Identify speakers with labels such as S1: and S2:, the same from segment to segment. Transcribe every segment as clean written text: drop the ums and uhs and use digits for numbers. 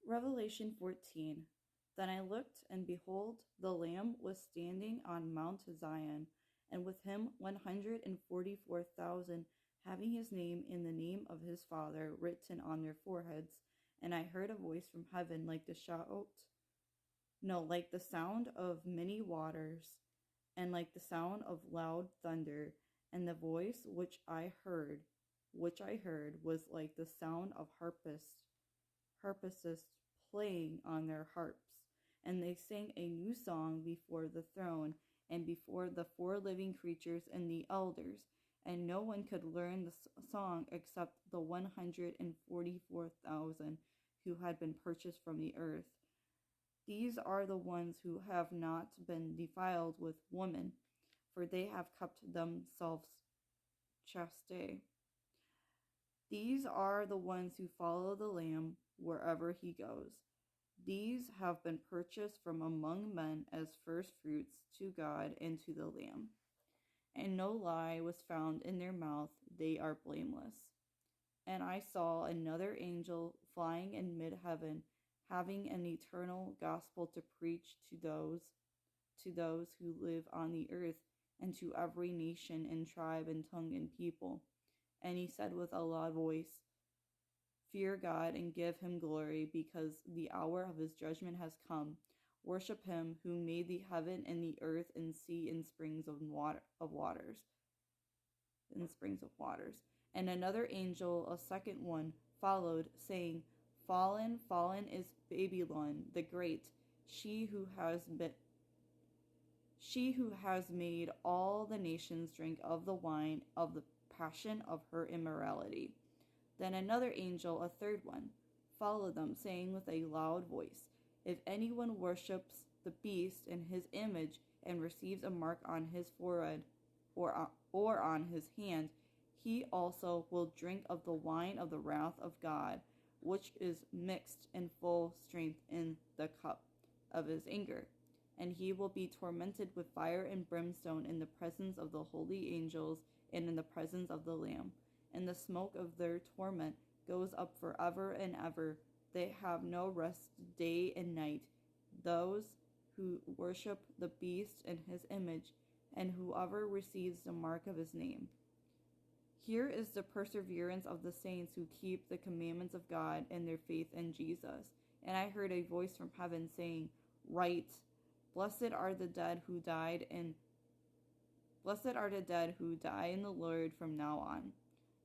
S1: Revelation 14. Then I looked, and behold, the Lamb was standing on Mount Zion, and with him 144,000, having his name and the name of his Father written on their foreheads. And I heard a voice from heaven like the sound of many waters, and like the sound of loud thunder. And the voice which I heard was like the sound of harpists playing on their harps. And they sang a new song before the throne and before the four living creatures and the elders. And no one could learn the song except the 144,000 who had been purchased from the earth. These are the ones who have not been defiled with woman, for they have kept themselves chaste. These are the ones who follow the Lamb wherever he goes. These have been purchased from among men as firstfruits to God and to the Lamb. And no lie was found in their mouth, they are blameless. And I saw another angel flying in mid-heaven, having an eternal gospel to preach to those who live on the earth, and to every nation and tribe and tongue and people. And he said with a loud voice, Fear God and give him glory, because the hour of his judgment has come. Worship him who made the heaven and the earth and sea and springs of waters. And another angel, a second one, followed, saying, Fallen, fallen is Babylon the great, she who has made all the nations drink of the wine of the passion of her immorality. Then another angel, a third one, followed them, saying with a loud voice, If anyone worships the beast and his image and receives a mark on his forehead or on his hand, he also will drink of the wine of the wrath of God, which is mixed in full strength in the cup of his anger. And he will be tormented with fire and brimstone in the presence of the holy angels and in the presence of the Lamb. And the smoke of their torment goes up forever and ever. They have no rest day and night, those who worship the beast and his image, and whoever receives the mark of his name. Here is the perseverance of the saints who keep the commandments of God and their faith in Jesus. And I heard a voice from heaven saying, Write, Blessed are the dead who die in the Lord from now on.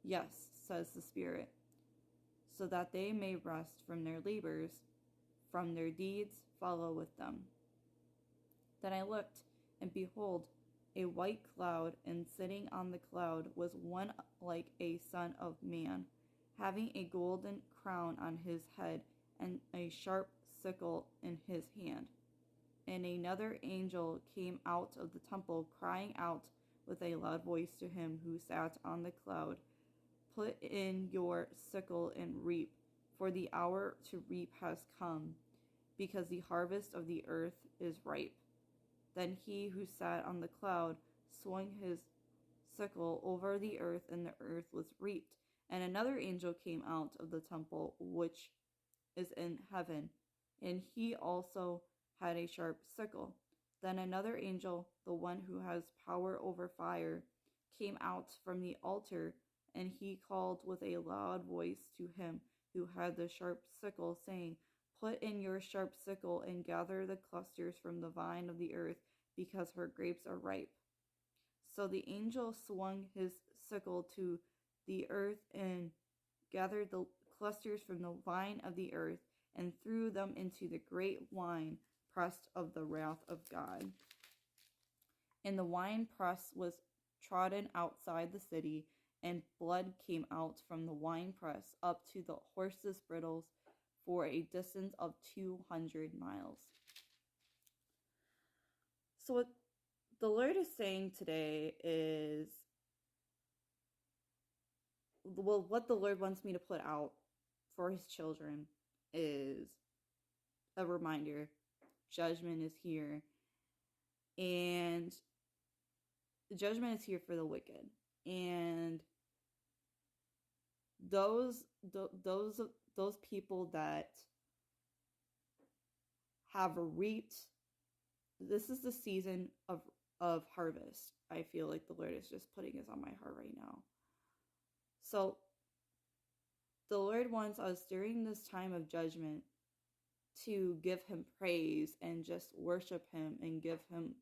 S1: Yes, says the Spirit, so that they may rest from their labors, from their deeds follow with them. Then I looked, and behold, a white cloud, and sitting on the cloud was one like a son of man, having a golden crown on his head, and a sharp sickle in his hand. And another angel came out of the temple, crying out with a loud voice to him who sat on the cloud, Put in your sickle and reap, for the hour to reap has come, because the harvest of the earth is ripe. Then he who sat on the cloud swung his sickle over the earth, and the earth was reaped. And another angel came out of the temple which is in heaven, and he also had a sharp sickle. Then another angel, the one who has power over fire, came out from the altar, and he called with a loud voice to him who had the sharp sickle, saying, Put in your sharp sickle and gather the clusters from the vine of the earth, because her grapes are ripe. So the angel swung his sickle to the earth and gathered the clusters from the vine of the earth and threw them into the great wine press of the wrath of God. And the wine press was trodden outside the city, and blood came out from the winepress up to the horses' bridles for a distance of 200 miles. So what the Lord is saying today is, what the Lord wants me to put out for his children is a reminder. Judgment is here. And judgment is here for the wicked. And those people that have reaped. This is the season of harvest. I feel like the Lord is just putting this on my heart right now. So the Lord wants us during this time of judgment to give him praise and just worship him and give him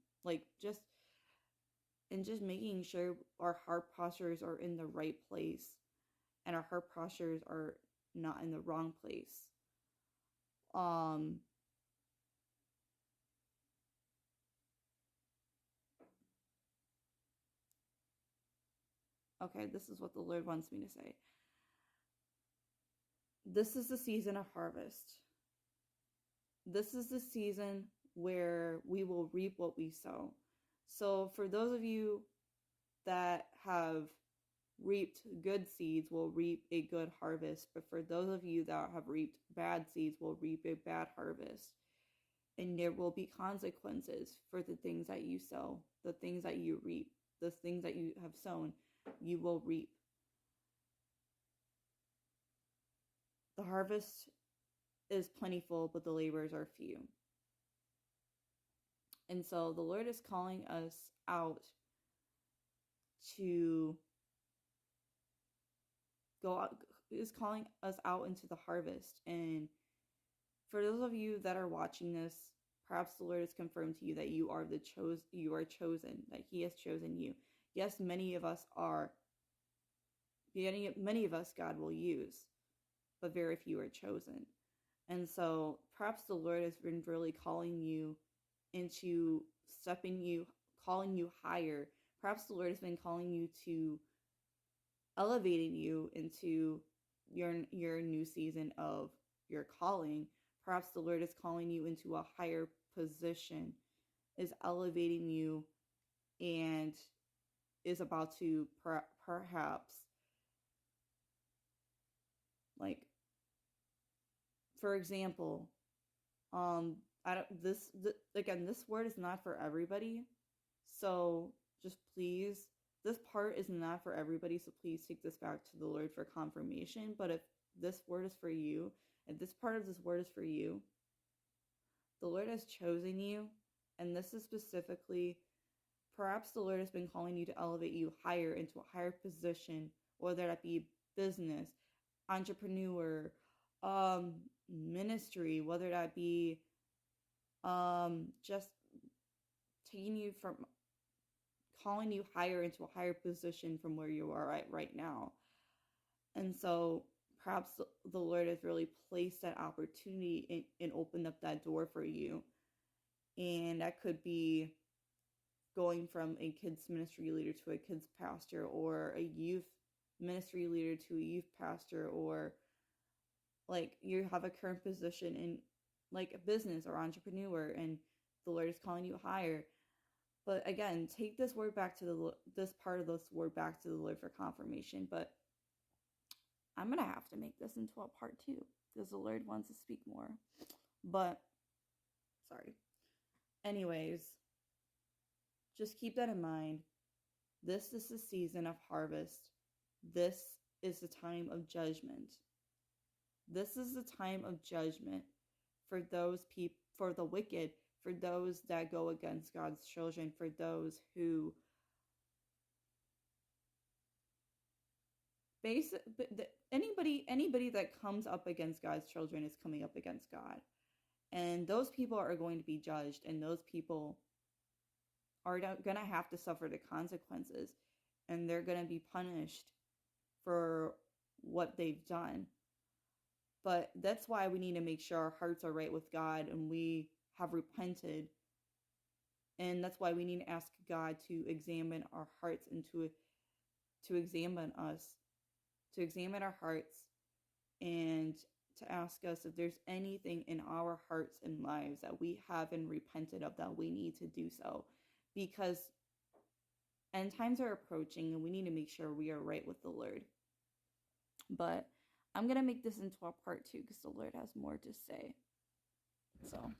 S1: just making sure our heart postures are in the right place and our heart postures are not in the wrong place. Okay, this is what the Lord wants me to say. This is the season of harvest. This is the season where we will reap what we sow. So for those of you that have reaped good seeds will reap a good harvest. But for those of you that have reaped bad seeds will reap a bad harvest. And there will be consequences for the things that you sow, the things that you reap, the things that you have sown, you will reap. The harvest is plentiful, but the laborers are few. And so the Lord is calling us out to is calling us out into the harvest. And for those of you that are watching this, perhaps the Lord has confirmed to you that you are chosen, that he has chosen you. Yes, many of us are. Many of us God will use, but very few are chosen. And so perhaps the Lord has been really calling you into calling you higher. Perhaps the Lord has been calling you to elevating you into your new season of your calling. Perhaps the Lord is calling you into a higher position, is elevating you, and is about to perhaps, for example, this word is not for everybody. So just please, this part is not for everybody. So please take this back to the Lord for confirmation. But if this word is for you, if this part of this word is for you, the Lord has chosen you. And this is specifically, perhaps the Lord has been calling you to elevate you higher into a higher position, whether that be business, entrepreneur, ministry, whether that be just taking you from calling you higher into a higher position from where you are at right now. And so perhaps the Lord has really placed that opportunity and opened up that door for you. And that could be going from a kids ministry leader to a kids pastor, or a youth ministry leader to a youth pastor, or you have a current position in a business or entrepreneur and the Lord is calling you higher. But again, take this word back to this part of this word back to the Lord for confirmation. But I'm going to have to make this into a part 2 because the Lord wants to speak more. But, sorry. Anyways, just keep that in mind. This is the season of harvest. This is the time of judgment. This is the time of judgment for those people, for the wicked, for those that go against God's children, for those who anybody that comes up against God's children is coming up against God. And those people are going to be judged, and those people are going to have to suffer the consequences, and they're going to be punished for what they've done. But that's why we need to make sure our hearts are right with God and we have repented. And that's why we need to ask God to examine our hearts and to examine us, to examine our hearts, and to ask us if there's anything in our hearts and lives that we haven't repented of, that we need to do so. Because end times are approaching and we need to make sure we are right with the Lord. But I'm going to make this into a part 2 because the Lord has more to say. So